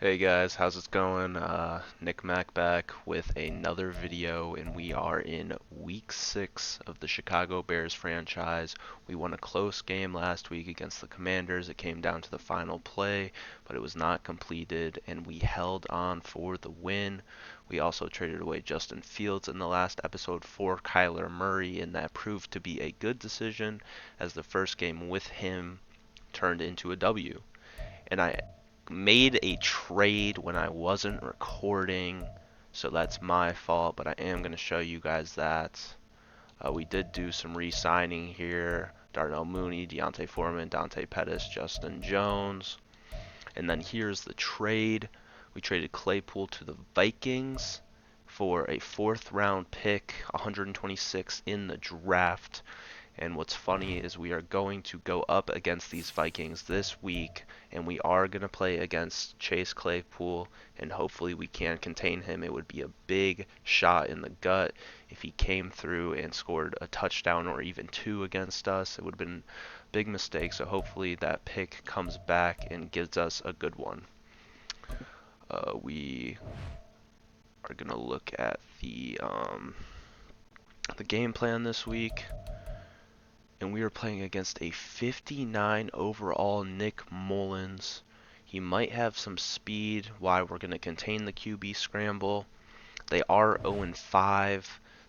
Hey guys, how's it going? Nick Mac back with another video, and we are in week 6 of the Chicago Bears franchise. We won a close game last week against the Commanders. It came down to the final play, but it was not completed, and we held on for the win. We also traded away Justin Fields in the last episode for Kyler Murray, and that proved to be a good decision as the first game with him turned into a W. And I made a trade when I wasn't recording, so that's my fault, but I am going to show you guys that. We did do some re-signing here. Darnell Mooney, Deontay Foreman, Dante Pettis, Justin Jones. And then here's the trade. We traded Claypool to the Vikings for a 4th round pick, 126 in the draft. And what's funny is we are going to go up against these Vikings this week, and we are going to play against Chase Claypool, and hopefully we can contain him. It would be a big shot in the gut if he came through and scored a touchdown or even 2 against us. It would have been a big mistake, so hopefully that pick comes back and gives us a good one. We are going to look at the game plan this week. And we are playing against a 59 overall Nick Mullins. He might have some speed while we're going to contain the QB scramble. They are 0-5.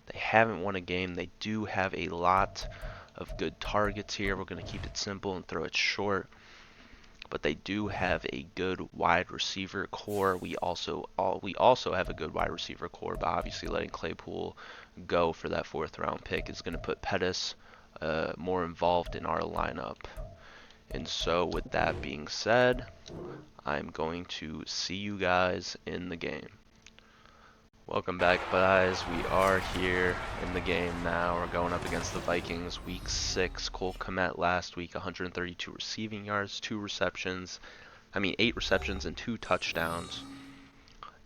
They haven't won a game. They do have a lot of good targets here. We're going to keep it simple and throw it short. But they do have a good wide receiver core. We also have a good wide receiver core, but obviously letting Claypool go for that 4th round pick is going to put Pettis more involved in our lineup. And so with that being said, I'm going to see you guys in the game. Welcome back, guys. We are here in the game now. We're going up against the Vikings, week 6. Cole Kmet last week, 132 receiving yards, 8 receptions and 2 touchdowns.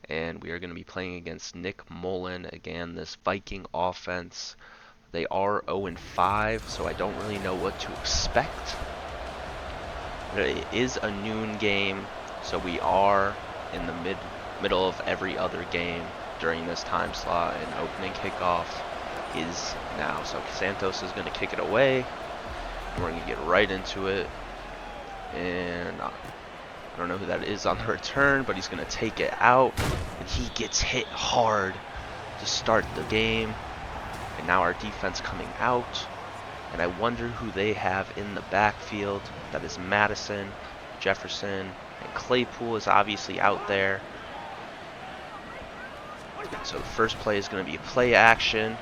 And we are going to be playing against Nick Mullen. Again, this Viking offense. They are 0-5, so I don't really know what to expect. But it is a noon game, so we are in the middle of every other game during this time slot, and opening kickoff is now. So Santos is going to kick it away, and we're going to get right into it. And I don't know who that is on the return, but he's going to take it out, and he gets hit hard to start the game. And now our defense coming out, and I wonder who they have in the backfield. That is Madison, Jefferson, and Claypool is obviously out there. So the first play is going to be play action,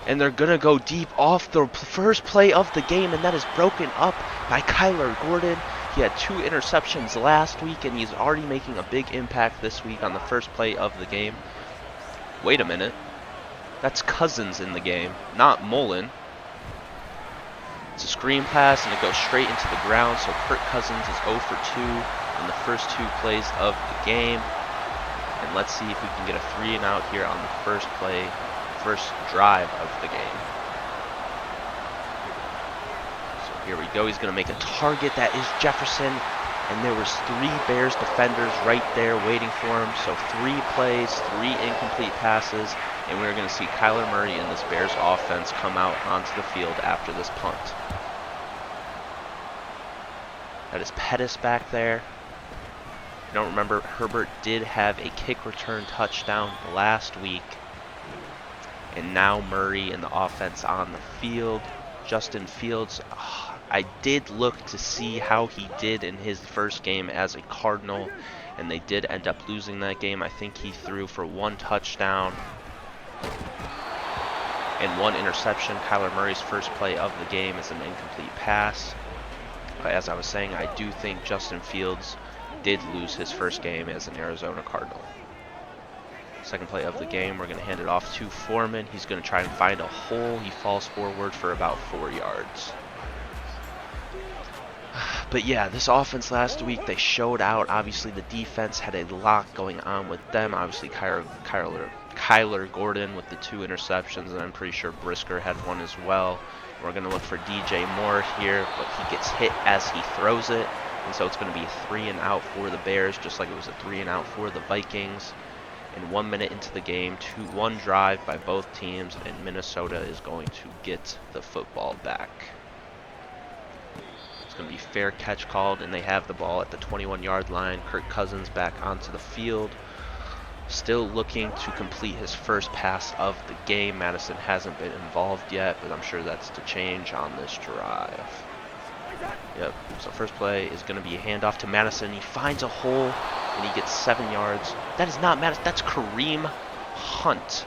and they're going to go deep off the first play of the game, and that is broken up by Kyler Gordon. He had 2 interceptions last week, and he's already making a big impact this week on the first play of the game. Wait a minute. That's Cousins in the game, not Mullen. It's a screen pass, and it goes straight into the ground, so Kirk Cousins is 0 for 2 in the first 2 plays of the game. And let's see if we can get a 3-and-out here on the first drive of the game. So here we go. He's going to make a target. That is Jefferson. And there was 3 Bears defenders right there waiting for him. So 3 plays, 3 incomplete passes. And we're going to see Kyler Murray and this Bears offense come out onto the field after this punt. That is Pettis back there. I don't remember, Herbert did have a kick return touchdown last week. And now Murray and the offense on the field. Justin Fields, I did look to see how he did in his first game as a Cardinal, and they did end up losing that game. I think he threw for 1 touchdown and 1 interception. Kyler Murray's first play of the game is an incomplete pass. But as I was saying, I do think Justin Fields did lose his first game as an Arizona Cardinal. Second play of the game, we're going to hand it off to Foreman. He's going to try and find a hole. He falls forward for about 4 yards. But yeah, this offense last week, they showed out. Obviously, the defense had a lot going on with them. Obviously, Kyler Gordon with the 2 interceptions, and I'm pretty sure Brisker had 1 as well. We're going to look for DJ Moore here, but he gets hit as he throws it. And so it's going to be a 3 and out for the Bears, just like it was a 3 and out for the Vikings. And 1 minute into the game, 2-1 drive by both teams, and Minnesota is going to get the football back. It's going to be fair catch called, and they have the ball at the 21-yard line. Kirk Cousins back onto the field. Still looking to complete his first pass of the game. Madison hasn't been involved yet, but I'm sure that's to change on this drive. Yep, so first play is going to be a handoff to Madison. He finds a hole, and he gets 7 yards. That is not Madison, that's Kareem Hunt.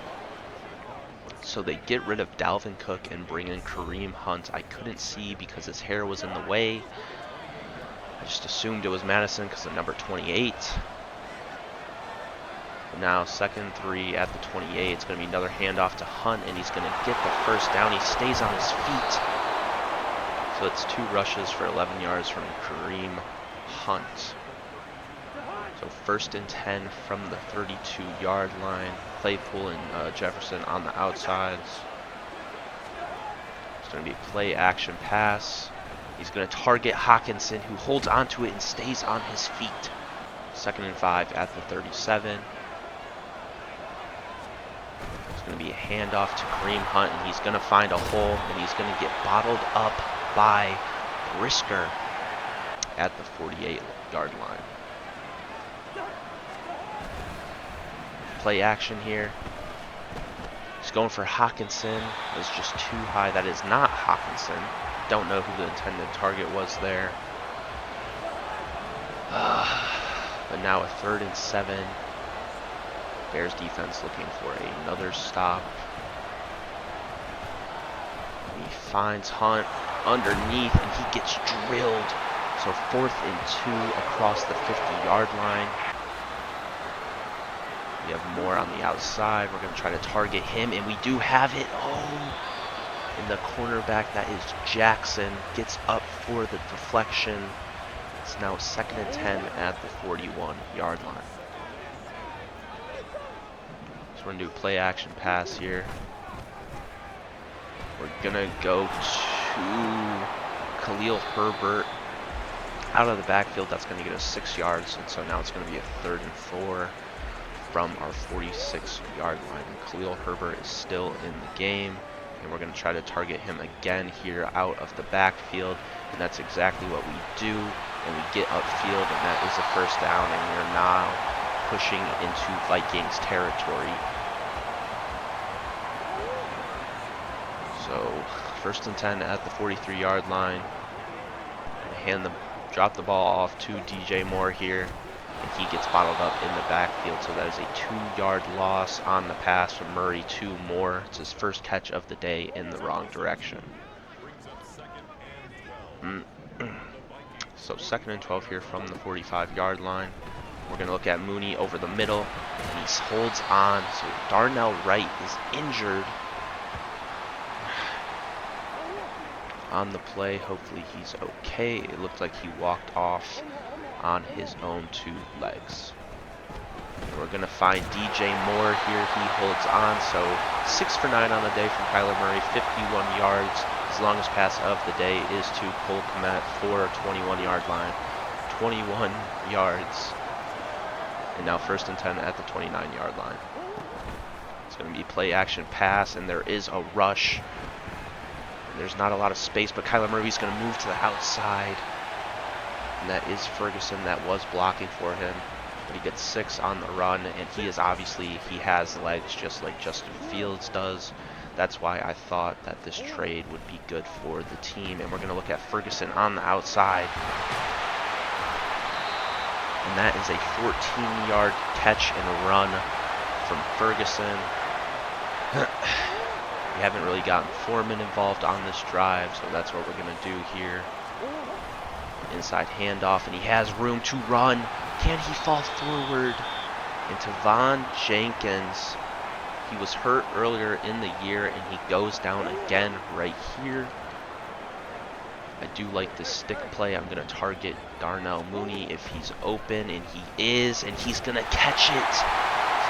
So they get rid of Dalvin Cook and bring in Kareem Hunt. I couldn't see because his hair was in the way. I just assumed it was Madison because of number 28. But now 2nd and 3 at the 28. It's going to be another handoff to Hunt, and he's going to get the first down. He stays on his feet. So it's 2 rushes for 11 yards from Kareem Hunt. So 1st and 10 from the 32-yard line. Claypool and Jefferson on the outsides. It's going to be play action pass. He's going to target Hawkinson, who holds onto it and stays on his feet. 2nd and 5 at the 37. It's going to be a handoff to Kareem Hunt, and he's going to find a hole, and he's going to get bottled up by Brisker at the 48-yard line. Play action here. He's going for Hawkinson. It's just too high. That is not Hawkinson. Don't know who the intended target was there. But now a 3rd and 7. Bears defense looking for another stop. He finds Hunt underneath, and he gets drilled. So 4th and 2 across the 50-yard line. We have more on the outside. We're going to try to target him, and we do have it. Oh, and the cornerback, that is Jackson, gets up for the deflection. It's now 2nd and 10 at the 41-yard line. So we're going to do play action pass here. We're going to go to Khalil Herbert out of the backfield. That's going to get us 6 yards, and so now it's going to be a 3rd and 4 from our 46-yard line. And Khalil Herbert is still in the game, and we're going to try to target him again here out of the backfield, and that's exactly what we do. And we get upfield, and that is a 1st down, and we're now pushing into Vikings territory. So 1st and 10 at the 43-yard line. Drop the ball off to DJ Moore here, and he gets bottled up in the backfield. So that is a 2-yard loss on the pass from Murray to Moore. It's his first catch of the day in the wrong direction. So 2nd and 12 here from the 45-yard line. We're going to look at Mooney over the middle, and he holds on. So Darnell Wright is injured on the play. Hopefully he's okay. It looked like he walked off on his own 2 legs. We're going to find DJ Moore here. He holds on. So 6 for 9 on the day from Kyler Murray, 51 yards. His longest pass of the day is to Cole Kmet for a 21-yard line. 21 yards. And now 1st and 10 at the 29-yard line. It's going to be play action pass, and there is a rush. There's not a lot of space, but Kyler Murray's going to move to the outside. And that is Ferguson that was blocking for him. But he gets 6 on the run, and he has legs just like Justin Fields does. That's why I thought that this trade would be good for the team. And we're going to look at Ferguson on the outside. And that is a 14-yard catch and run from Ferguson. We haven't really gotten Foreman involved on this drive, so that's what we're going to do here. Inside handoff, and he has room to run. Can he fall forward? And Tavon Jenkins, he was hurt earlier in the year, and he goes down again right here. I do like this stick play. I'm going to target Darnell Mooney if he's open, and he is, and he's going to catch it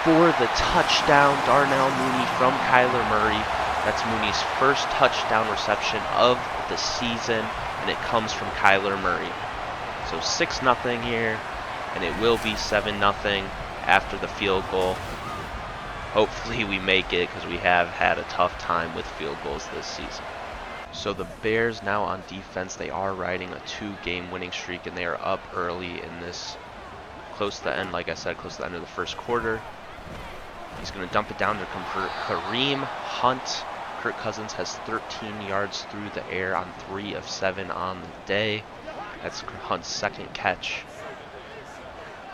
for the touchdown. Darnell Mooney from Kyler Murray. That's Mooney's first touchdown reception of the season, and it comes from Kyler Murray. So 6-0 here, and it will be 7-0 after the field goal. Hopefully we make it, because we have had a tough time with field goals this season. So the Bears now on defense, they are riding a 2-game winning streak, and they are up early in this, close to the end, like I said, close to the end of the first quarter. He's going to dump it down to Kareem Hunt. Kirk Cousins has 13 yards through the air on 3 of 7 on the day. That's Hunt's second catch.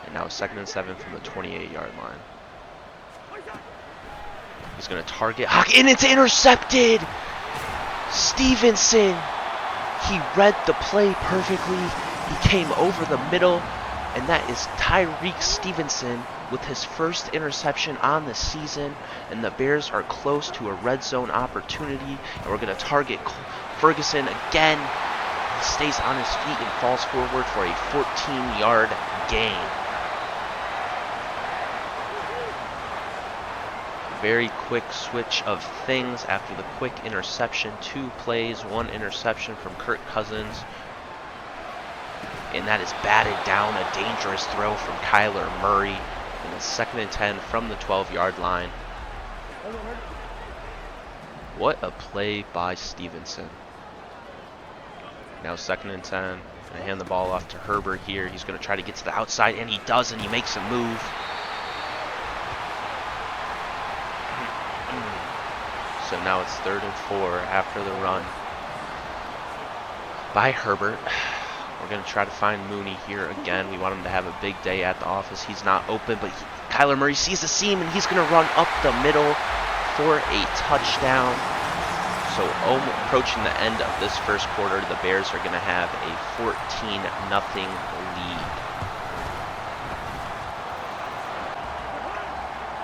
And now 2nd and 7 from the 28-yard line. He's going to target and it's intercepted! Stevenson! He read the play perfectly. He came over the middle, and that is Tyreek Stevenson with his first interception on the season, and the Bears are close to a red zone opportunity, and we're going to target Ferguson again. He stays on his feet and falls forward for a 14-yard gain. Very quick switch of things after the quick interception. 2 plays, 1 interception from Kirk Cousins. And that is batted down, a dangerous throw from Kyler Murray. And a 2nd and 10 from the 12-yard line. What a play by Stevenson. Now 2nd and 10. Gonna hand the ball off to Herbert here. He's gonna try to get to the outside, and he does, and he makes a move. So now it's 3rd and 4 after the run by Herbert. We're going to try to find Mooney here again. We want him to have a big day at the office. He's not open, but Kyler Murray sees the seam, and he's going to run up the middle for a touchdown. So approaching the end of this first quarter, the Bears are going to have a 14-0 lead.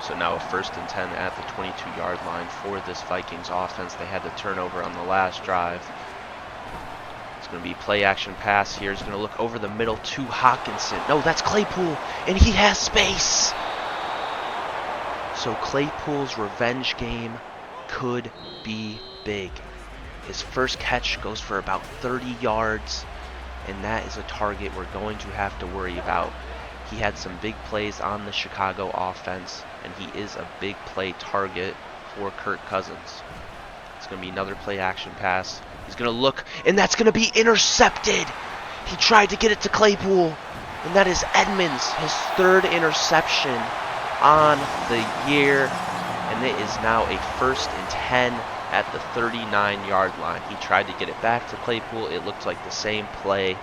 So now a 1st and 10 at the 22-yard line for this Vikings offense. They had the turnover on the last drive. It's going to be play action pass here. He's going to look over the middle to Hockenson. No, that's Claypool, and he has space. So Claypool's revenge game could be big. His first catch goes for about 30 yards, and that is a target we're going to have to worry about. He had some big plays on the Chicago offense, and he is a big play target for Kirk Cousins. It's going to be another play action pass. He's going to look, and that's going to be intercepted. He tried to get it to Claypool, and that is Edmonds, his 3rd interception on the year, and it is now a 1st and 10 at the 39-yard line. He tried to get it back to Claypool. It looked like the same play,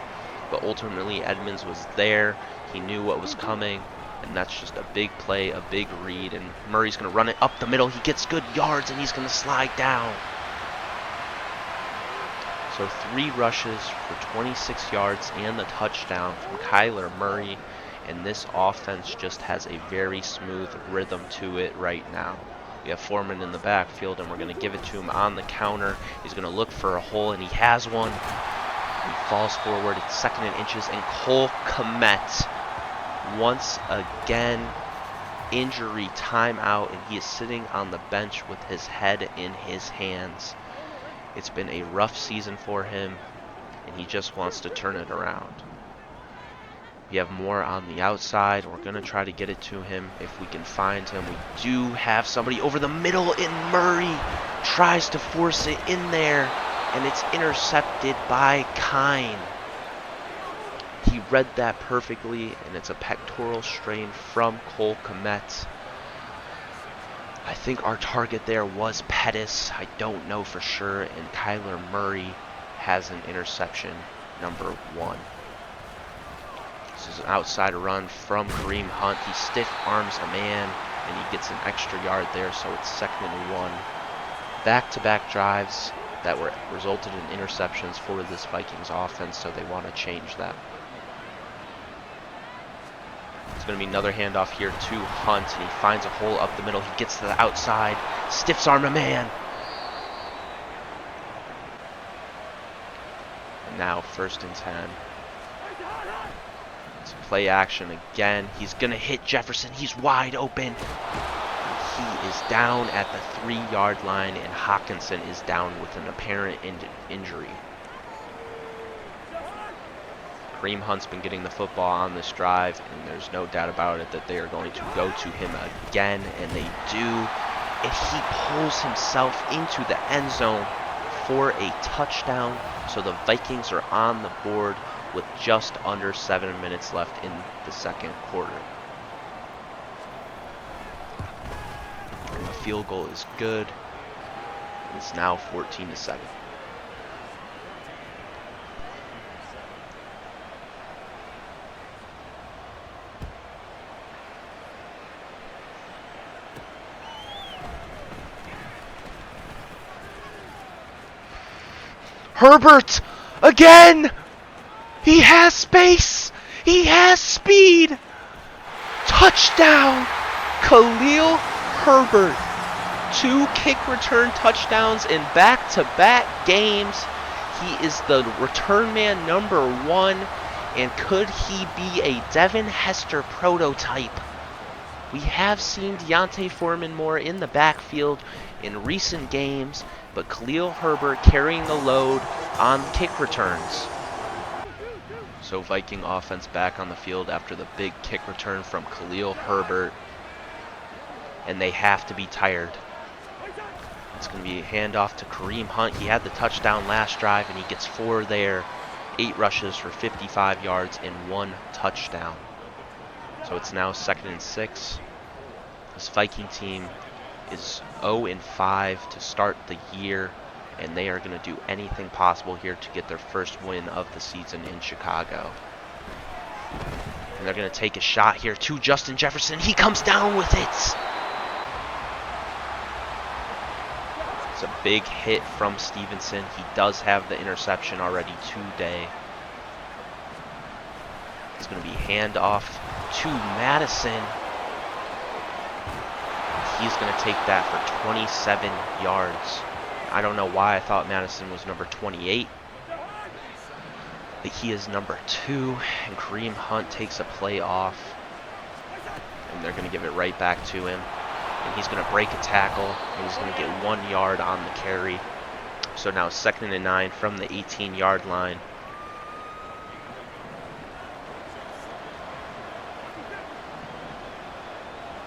but ultimately Edmonds was there. He knew what was coming, and that's just a big play, a big read, and Murray's going to run it up the middle. He gets good yards, and he's going to slide down. So 3 rushes for 26 yards and the touchdown from Kyler Murray, and this offense just has a very smooth rhythm to it right now. We have Foreman in the backfield, and we're going to give it to him on the counter. He's going to look for a hole, and he has one. He falls forward. It's 2nd and inches, and Cole Kmet once again injury timeout, and he is sitting on the bench with his head in his hands. It's been a rough season for him, and he just wants to turn it around. We have more on the outside. We're going to try to get it to him if we can find him. We do have somebody over the middle, and Murray tries to force it in there, and it's intercepted by Kine. He read that perfectly, and it's a pectoral strain from Cole Kmet. I think our target there was Pettis. I don't know for sure, and Kyler Murray has an interception, number 1. This is an outside run from Kareem Hunt. He stiff arms a man, and he gets an extra yard there, so it's 2nd and 1. Back-to-back drives that were resulted in interceptions for this Vikings offense, so they want to change that. It's going to be another handoff here to Hunt, and he finds a hole up the middle. He gets to the outside, stiffs arm a man. And now 1st and 10. It's play action again. He's going to hit Jefferson. He's wide open. He is down at the 3-yard line, and Hockenson is down with an apparent injury. Kareem Hunt's been getting the football on this drive, and there's no doubt about it that they are going to go to him again, and they do. And he pulls himself into the end zone for a touchdown. So the Vikings are on the board with just under 7 minutes left in the second quarter. And the field goal is good. It's now 14-7. Herbert again. He has space. He has speed. Touchdown. Khalil Herbert. 2 kick return touchdowns in back-to-back games. He is the return man #1. And could he be a Devin Hester prototype? We have seen Deontay Foreman more in the backfield in recent games, but Khalil Herbert carrying the load on kick returns. So Viking offense back on the field after the big kick return from Khalil Herbert. And they have to be tired. It's going to be a handoff to Kareem Hunt. He had the touchdown last drive, and he gets 4 there. 8 rushes for 55 yards and 1 touchdown. So it's now 2nd and 6. This Viking team is 0-5 to start the year, and they are going to do anything possible here to get their first win of the season in Chicago. And they're going to take a shot here to Justin Jefferson. He comes down with it. It's a big hit from Stevenson. He does have the interception already today. It's going to be handoff to Madison. He's going to take that for 27 yards. I don't know why I thought Madison was number 28. But he is number 2. And Kareem Hunt takes a play off. And they're going to give it right back to him. And he's going to break a tackle. And he's going to get 1 yard on the carry. So now 2nd and 9 from the 18-yard line.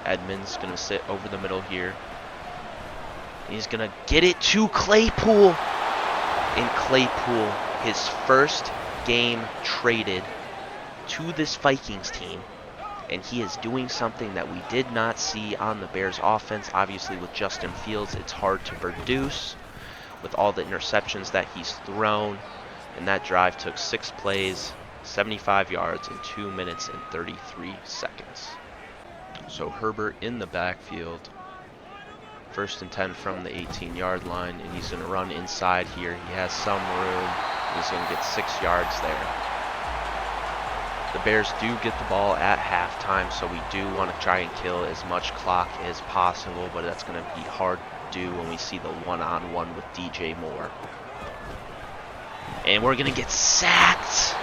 Edmonds going to sit over the middle here. He's going to get it to Claypool. And Claypool, his first game traded to this Vikings team. And he is doing something that we did not see on the Bears offense. Obviously with Justin Fields, it's hard to produce with all the interceptions that he's thrown. And that drive took 6 plays, 75 yards, in 2 minutes and 33 seconds. So Herbert in the backfield, 1st and 10 from the 18-yard line, and he's going to run inside here. He has some room. He's going to get 6 yards there. The Bears do get the ball at halftime, so we do want to try and kill as much clock as possible, but that's going to be hard to do when we see the one-on-one with DJ Moore. And we're going to get sacked.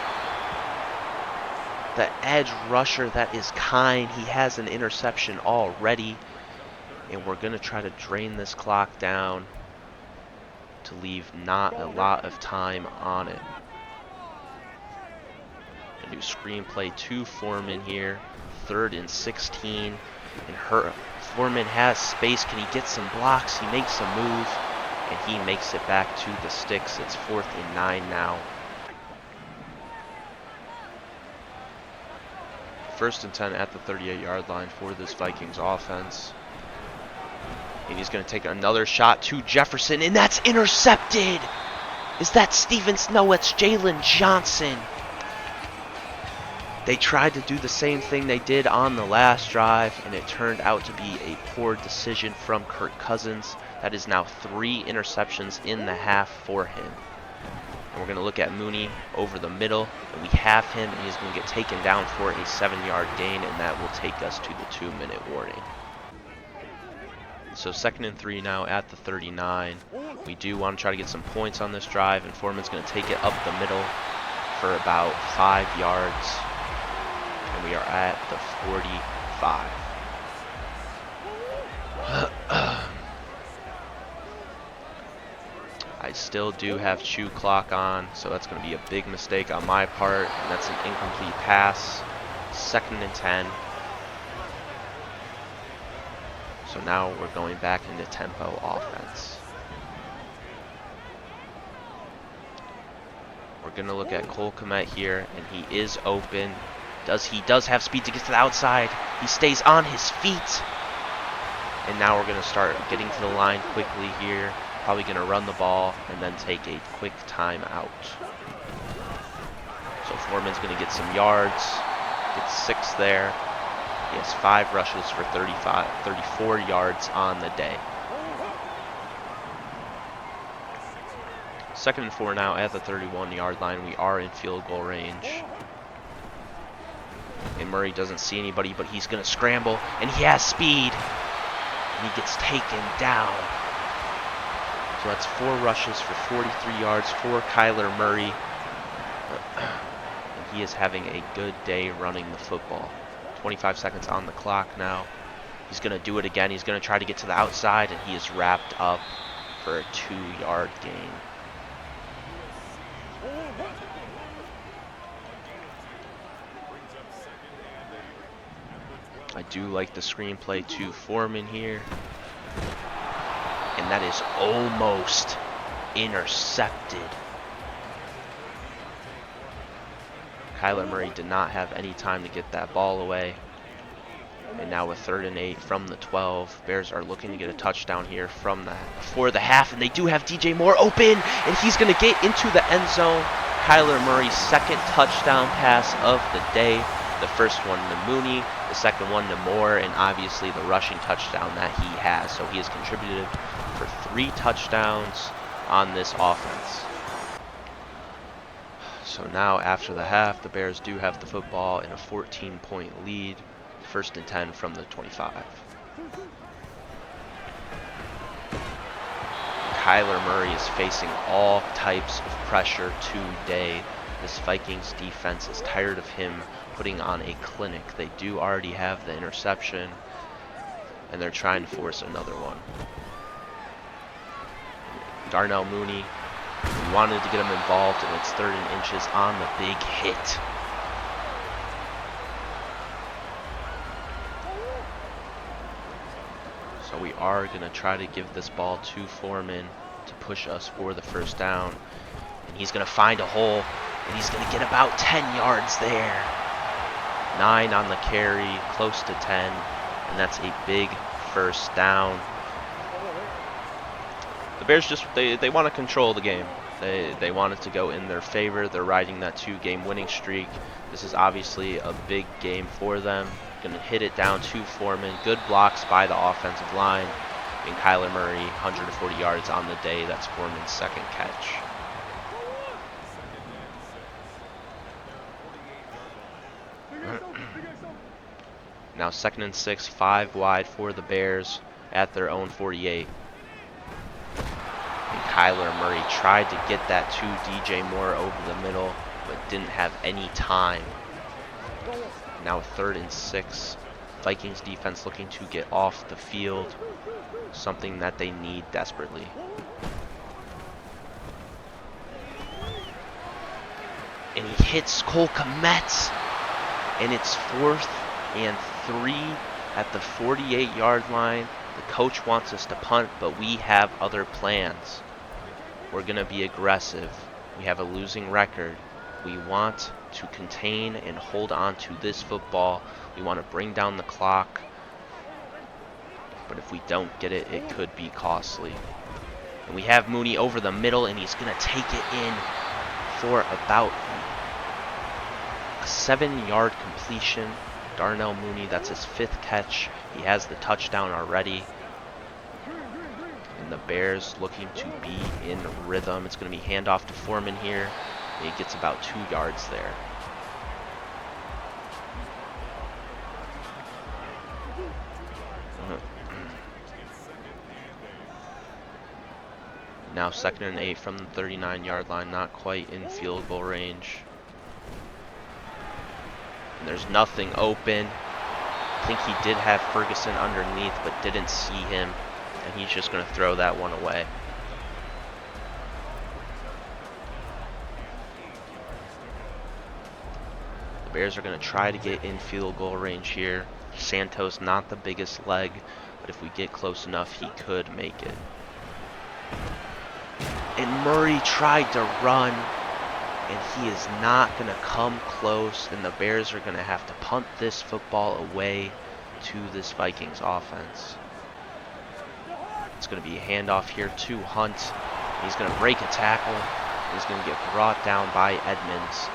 The edge rusher, that is Kine. He has an interception already. And we're going to try to drain this clock down to leave not a lot of time on it. A new screenplay to Foreman here. 3rd and 16. And Foreman has space. Can he get some blocks? He makes a move. And he makes it back to the sticks. It's 4th and 9 now. 1st and 10 at the 38-yard line for this Vikings offense. And he's going to take another shot to Jefferson, and that's intercepted. Is that Stevens? No, it's Jalen Johnson. They tried to do the same thing they did on the last drive, and it turned out to be a poor decision from Kirk Cousins. That is now 3 interceptions in the half for him. And we're going to look at Mooney over the middle, and we have him, and he's going to get taken down for a 7-yard gain, and that will take us to the 2-minute warning. So 2nd and 3 now at the 39. We do want to try to get some points on this drive, and Foreman's going to take it up the middle for about 5 yards. And we are at the 45. I I still do have chew clock on, so that's going to be a big mistake on my part, and that's an incomplete pass. 2nd and 10. So now we're going back into tempo offense. We're going to look at Cole Kmet here, and he is open. He does have speed to get to the outside. He stays on his feet. And now we're going to start getting to the line quickly here. Probably going to run the ball and then take a quick timeout. So Foreman's going to get some yards. Gets 6 there. He has 5 rushes for 34 yards on the day. 2nd and 4 now at the 31-yard line. We are in field goal range. And Murray doesn't see anybody, but he's going to scramble. And he has speed. And he gets taken down. So that's 4 rushes for 43 yards for Kyler Murray. And he is having a good day running the football. 25 seconds on the clock now. He's going to do it again. He's going to try to get to the outside, and he is wrapped up for a 2-yard gain. I do like the screenplay to Foreman here. And that is almost intercepted. Kyler Murray did not have any time to get that ball away. And now with 3rd and 8 from the 12, Bears are looking to get a touchdown here from that for the half, and they do have DJ Moore open, and he's going to get into the end zone. Kyler Murray's 2nd touchdown pass of the day. The first one to Mooney, the second one to Moore, and obviously the rushing touchdown that he has. So he has contributed for 3 touchdowns on this offense. So now after the half, the Bears do have the football in a 14-point lead. 1st and 10 from the 25. Kyler Murray is facing all types of pressure today. This Vikings defense is tired of him putting on a clinic. They do already have the interception, and they're trying to force another one. Darnell Mooney, we wanted to get him involved, and it's 3rd and inches on the big hit. So we are going to try to give this ball to Foreman to push us for the 1st down. And he's going to find a hole, and he's going to get about 10 yards there. 9 on the carry, close to 10, and that's a big 1st down. The Bears just, they want to control the game. They want it to go in their favor. They're riding that 2-game winning streak. This is obviously a big game for them. Going to hit it down to Foreman. Good blocks by the offensive line. And Kyler Murray, 140 yards on the day. That's Foreman's 2nd catch. Now 2nd and 6, 5 wide for the Bears at their own 48. And Kyler Murray tried to get that to DJ Moore over the middle, but didn't have any time. Now 3rd and 6. Vikings defense looking to get off the field. Something that they need desperately. And he hits Cole Kmet. And it's 4th and 3 at the 48-yard line. The coach wants us to punt, but we have other plans. We're going to be aggressive. We have a losing record. We want to contain and hold on to this football. We want to bring down the clock. But if we don't get it, it could be costly. And we have Mooney over the middle, and he's going to take it in for about a 7-yard completion. Darnell Mooney, that's his 5th catch. He has the touchdown already. And the Bears looking to be in rhythm. It's going to be handoff to Foreman here. He gets about 2 yards there. Now 2nd and 8 from the 39-yard line, not quite in field goal range. And there's nothing open. I think he did have Ferguson underneath, but didn't see him. And he's just going to throw that one away. Bears are going to try to get in field goal range here. Santos, not the biggest leg, but if we get close enough, he could make it. And Murray tried to run, and he is not going to come close, and the Bears are going to have to punt this football away to this Vikings offense. It's going to be a handoff here to Hunt. He's going to break a tackle. He's going to get brought down by Edmonds.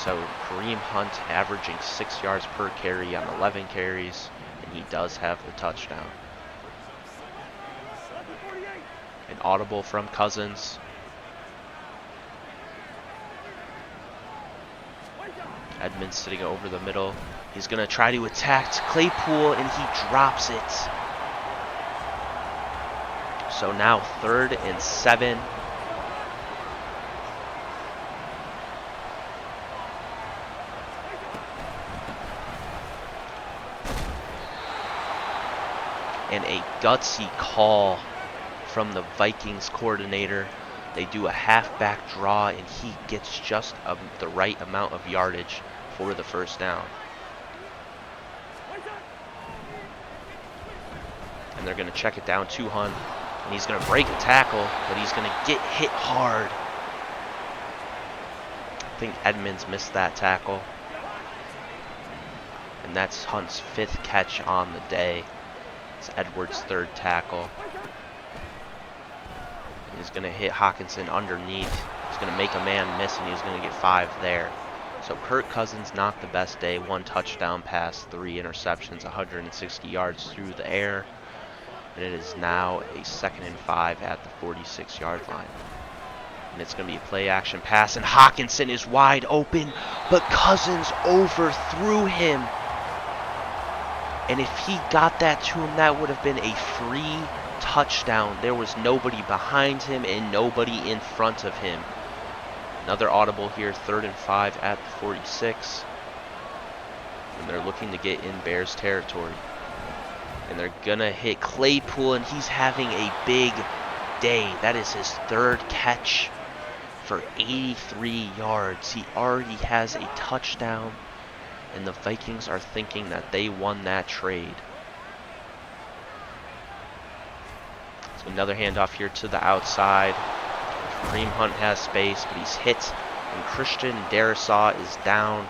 So Kareem Hunt averaging 6 yards per carry on 11 carries, and he does have the touchdown. An audible from Cousins. Edmonds sitting over the middle. He's going to try to attack Claypool, and he drops it. So now 3rd and 7. And a gutsy call from the Vikings coordinator. They do a halfback draw, and he gets just the right amount of yardage for the first down. And they're going to check it down to Hunt. And he's going to break a tackle, but he's going to get hit hard. I think Edmonds missed that tackle. And that's Hunt's 5th catch on the day. It's Edwards' 3rd tackle. He's going to hit Hawkinson underneath. He's going to make a man miss, and he's going to get 5 there. So Kirk Cousins, not the best day. 1 touchdown pass, 3 interceptions, 160 yards through the air. And it is now a 2nd and 5 at the 46-yard line. And it's going to be a play-action pass, and Hawkinson is wide open, but Cousins overthrew him. And if he got that to him, that would have been a free touchdown. There was nobody behind him and nobody in front of him. Another audible here, 3rd and 5 at the 46. And they're looking to get in Bears territory. And they're going to hit Claypool, and he's having a big day. That is his 3rd catch for 83 yards. He already has a touchdown, and the Vikings are thinking that they won that trade. So another handoff here to the outside. Kareem Hunt has space, but he's hit, and Christian Darrisaw is down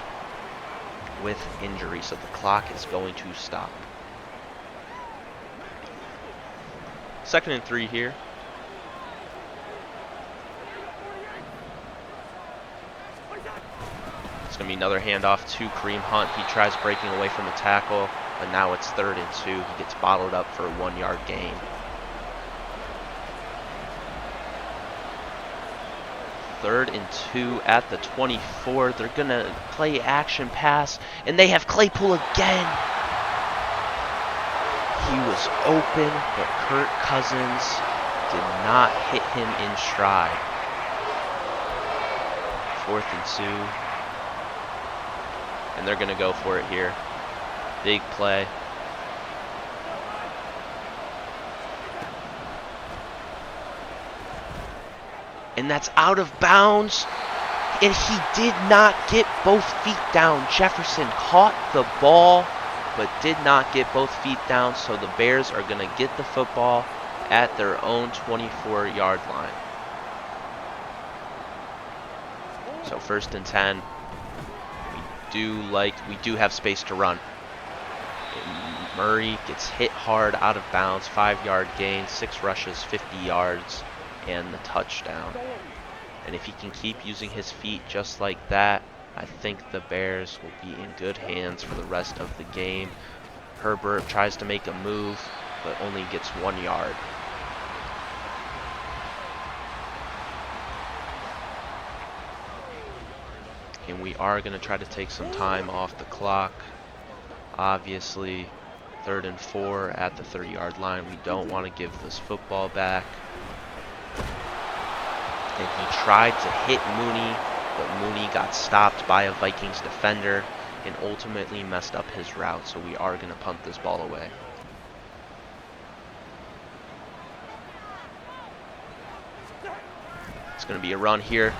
with injury, so the clock is going to stop. 2nd and 3 here. It's going to be another handoff to Kareem Hunt. He tries breaking away from a tackle, but now it's 3rd and 2. He gets bottled up for a 1-yard gain. Third and 2 at the 24. They're going to play action pass, and they have Claypool again. He was open, but Kirk Cousins did not hit him in stride. 4th and 2. And they're going to go for it here. Big play. And that's out of bounds. And he did not get both feet down. Jefferson caught the ball, but did not get both feet down, so the Bears are going to get the football at their own 24-yard line. So 1st and 10. We do have space to run. And Murray gets hit hard out of bounds, 5-yard gain, 6 rushes, 50 yards, and the touchdown. And if he can keep using his feet just like that, I think the Bears will be in good hands for the rest of the game. Herbert tries to make a move, but only gets 1 yard. And we are going to try to take some time off the clock. Obviously, 3rd and 4 at the 30-yard line. We don't want to give this football back. And he tried to hit Mooney, but Mooney got stopped by a Vikings defender and ultimately messed up his route. So we are going to punt this ball away. It's going to be a run here.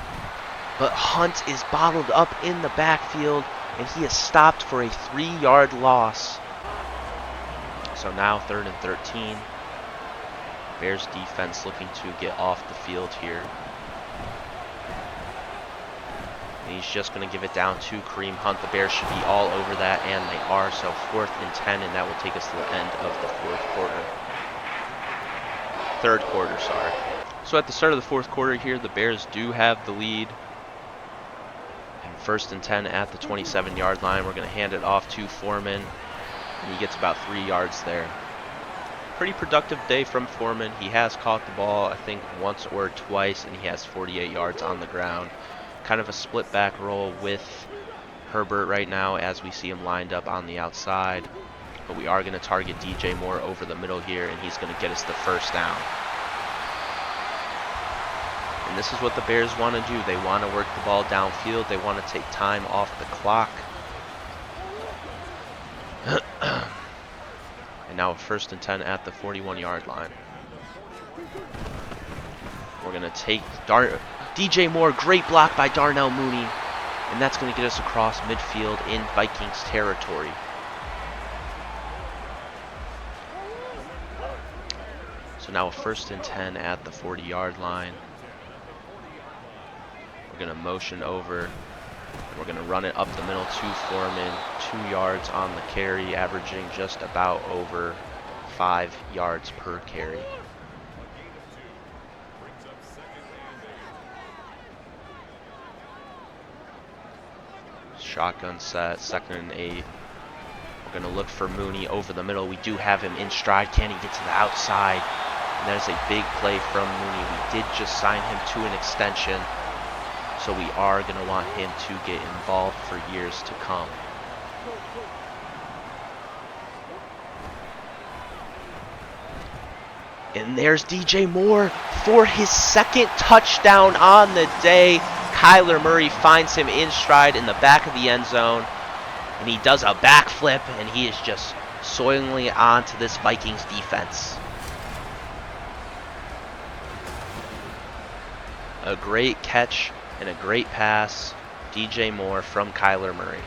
But Hunt is bottled up in the backfield, and he is stopped for a 3-yard loss. So now 3rd and 13. Bears defense looking to get off the field here. And he's just going to give it down to Kareem Hunt. The Bears should be all over that, and they are. So 4th and 10, and that will take us to the end of the 3rd quarter, sorry. So at the start of the 4th quarter here, the Bears do have the lead. And 1st and 10 at the 27-yard line. We're going to hand it off to Foreman, and he gets about 3 yards there. Pretty productive day from Foreman. He has caught the ball, I think, once or twice, and he has 48 yards on the ground. Kind of a split back roll with Herbert right now as we see him lined up on the outside. But we are going to target DJ Moore over the middle here, and he's going to get us the 1st down. And this is what the Bears want to do. They want to work the ball downfield. They want to take time off the clock. And now 1st and 10 at the 41-yard line. We're going to take DJ Moore. Great block by Darnell Mooney. And that's going to get us across midfield in Vikings territory. So now 1st and 10 at the 40-yard line. We're going to motion over. We're going to run it up the middle to Foreman. 2 yards on the carry, averaging just about over 5 yards per carry. Shotgun set, 2nd and 8. We're going to look for Mooney over the middle. We do have him in stride. Can he get to the outside? And that is a big play from Mooney. We did just sign him to an extension, so we are going to want him to get involved for years to come. And there's DJ Moore for his 2nd touchdown on the day. Kyler Murray finds him in stride in the back of the end zone, and he does a backflip, and he is just soilingly onto this Vikings defense. A great catch and a great pass, DJ Moore from Kyler Murray.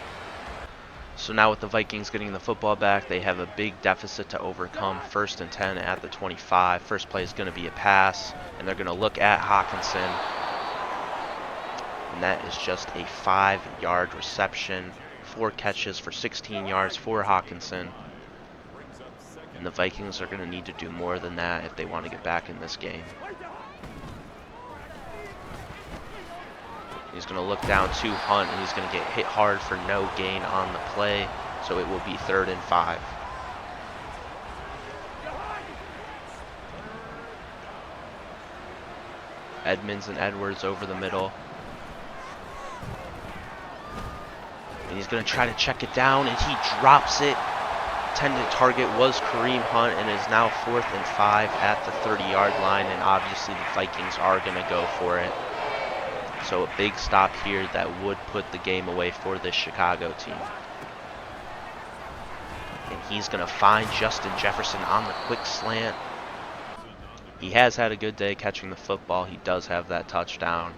So now with the Vikings getting the football back, they have a big deficit to overcome. 1st and 10 at the 25. First play is going to be a pass, and they're going to look at Hawkinson. And that is just a 5-yard reception. 4 catches for 16 yards for Hawkinson. And the Vikings are going to need to do more than that if they want to get back in this game. He's going to look down to Hunt, and he's going to get hit hard for no gain on the play. So it will be 3rd and 5. Edmonds and Edwards over the middle. And he's going to try to check it down, and he drops it. Intended target was Kareem Hunt, and is now 4th and 5 at the 30-yard line. And obviously the Vikings are going to go for it. So a big stop here that would put the game away for this Chicago team. And he's going to find Justin Jefferson on the quick slant. He has had a good day catching the football. He does have that touchdown.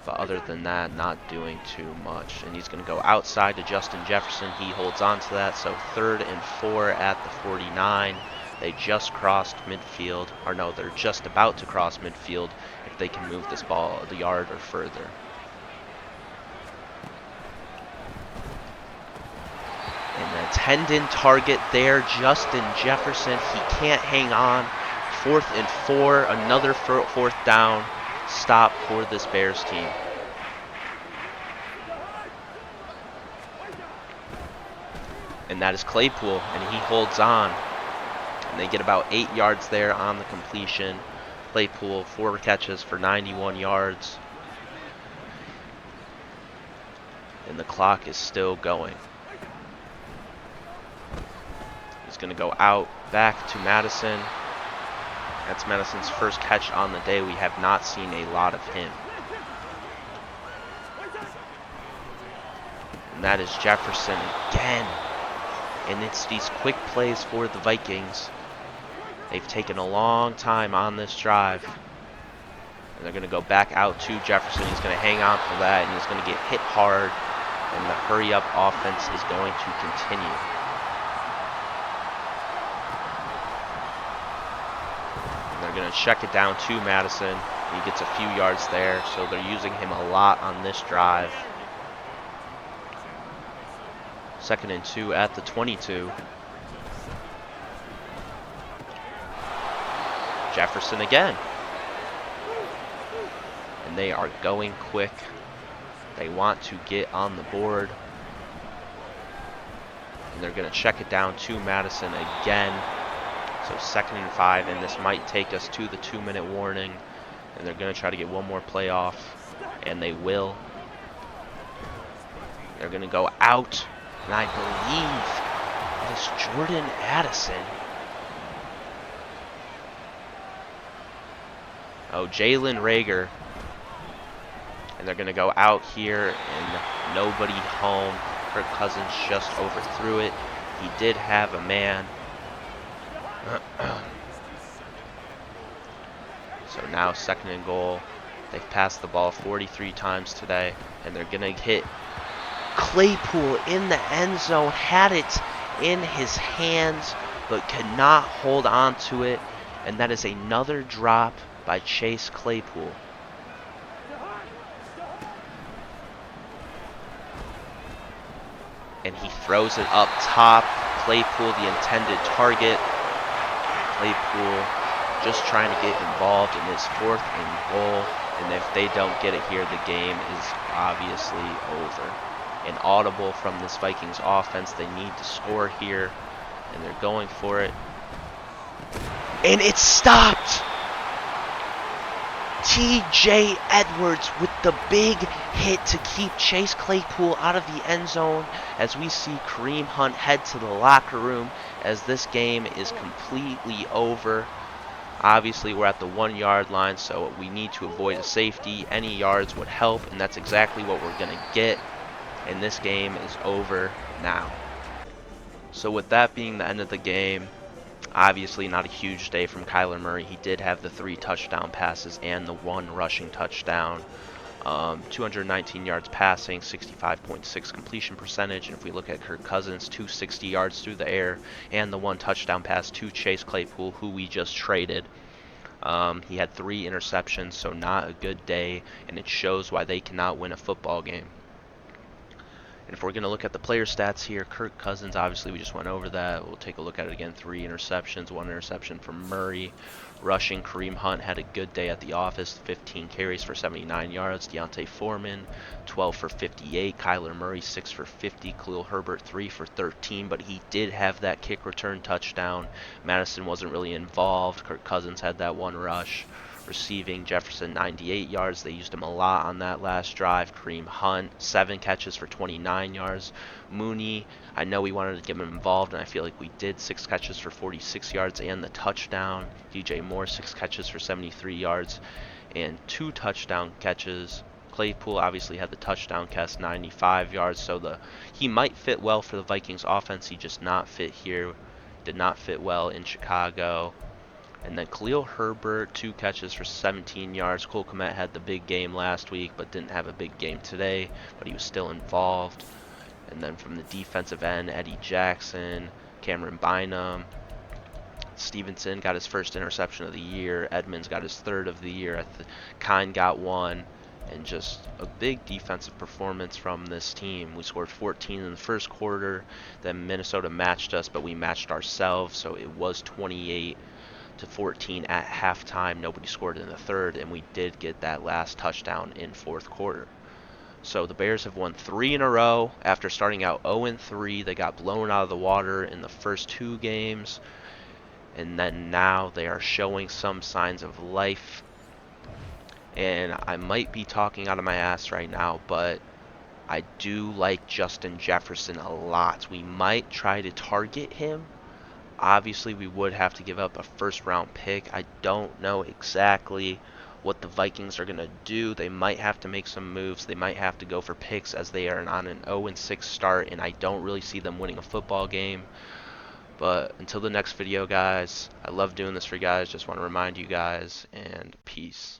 But other than that, not doing too much. And he's going to go outside to Justin Jefferson. He holds on to that. So 3rd and 4 at the 49. They just crossed midfield. Or no, they're just about to cross midfield if they can move this ball a yard or further. And the intended target there, Justin Jefferson. He can't hang on. 4th and 4, another 4th down stop for this Bears team. And that is Claypool, and he holds on. And they get about 8 yards there on the completion. Claypool, 4 catches for 91 yards. And the clock is still going. He's going to go out back to Madison. That's Madison's first catch on the day. We have not seen a lot of him. And that is Jefferson again. And it's these quick plays for the Vikings. They've taken a long time on this drive. And they're going to go back out to Jefferson. He's going to hang on for that, and he's going to get hit hard. and the hurry-up offense is going to continue. And they're going to check it down to Madison. He gets a few yards there, so they're using him a lot on this drive. 2nd and 2 at the 22. Jefferson again. And they are going quick. They want to get on the board. And they're going to check it down to Madison again. So 2nd and 5, and this might take us to the 2-minute warning. And they're going to try to get one more play off, and they will. They're going to go out, and I believe it's Jordan Addison. Oh, Jalen Rager. And they're going to go out here, and nobody home. Kirk Cousins just overthrew it. He did have a man. So now 2nd and goal. They've passed the ball 43 times today, and they're going to hit Claypool in the end zone. Had it in his hands, but could not hold on to it. And that is another drop by Chase Claypool. And he throws it up top. Claypool, the intended target. Claypool just trying to get involved in his 4th and goal. And if they don't get it here, the game is obviously over. An audible from this Vikings offense. They need to score here, and they're going for it. And it's stopped! T.J. Edwards with the big hit to keep Chase Claypool out of the end zone, as we see Kareem Hunt head to the locker room as this game is completely over. Obviously, we're at the 1-yard line, so we need to avoid a safety. Any yards would help, and that's exactly what we're going to get. And this game is over now. So with that being the end of the game, obviously not a huge day from Kyler Murray. He did have the 3 touchdown passes and the 1 rushing touchdown. 219 yards passing, 65.6 completion percentage. And if we look at Kirk Cousins, 260 yards through the air and the 1 touchdown pass to Chase Claypool, who we just traded. He had 3 interceptions, so not a good day, and it shows why they cannot win a football game. And if we're going to look at the player stats here, Kirk Cousins, obviously we just went over that. We'll take a look at it again. 3 interceptions, 1 interception from Murray. Rushing, Kareem Hunt had a good day at the office. 15 carries for 79 yards. Deontay Foreman, 12 for 58. Kyler Murray, 6 for 50. Khalil Herbert, 3 for 13. But he did have that kick return touchdown. Madison wasn't really involved. Kirk Cousins had that 1 rush. Receiving, Jefferson 98 yards. They used him a lot on that last drive. Kareem Hunt 7 catches for 29 yards. Mooney, I know we wanted to get him involved, and I feel like we did. 6 catches for 46 yards and the touchdown. DJ Moore 6 catches for 73 yards and 2 touchdown catches. Claypool obviously had the touchdown catch, 95 yards, so he might fit well for the Vikings offense. He just not fit here. Did not fit well in Chicago. And then Khalil Herbert, 2 catches for 17 yards. Cole Kmet had the big game last week, but didn't have a big game today, but he was still involved. And then from the defensive end, Eddie Jackson, Cameron Bynum. Stevenson got his 1st interception of the year. Edmonds got his 3rd of the year. Kine got 1. And just a big defensive performance from this team. We scored 14 in the 1st quarter. Then Minnesota matched us, but we matched ourselves, so it was 28-14 at halftime. Nobody scored in the 3rd, and we did get that last touchdown in 4th quarter. So the Bears have won 3 in a row. After starting out 0-3, they got blown out of the water in the first 2 games. And then now they are showing some signs of life. And I might be talking out of my ass right now, but I do like Justin Jefferson a lot. We might try to target him. Obviously, we would have to give up a 1st-round pick. I don't know exactly what the Vikings are going to do. They might have to make some moves. They might have to go for picks, as they are on an 0-6 start, and I don't really see them winning a football game. But until the next video, guys, I love doing this for you guys. Just want to remind you guys, and peace.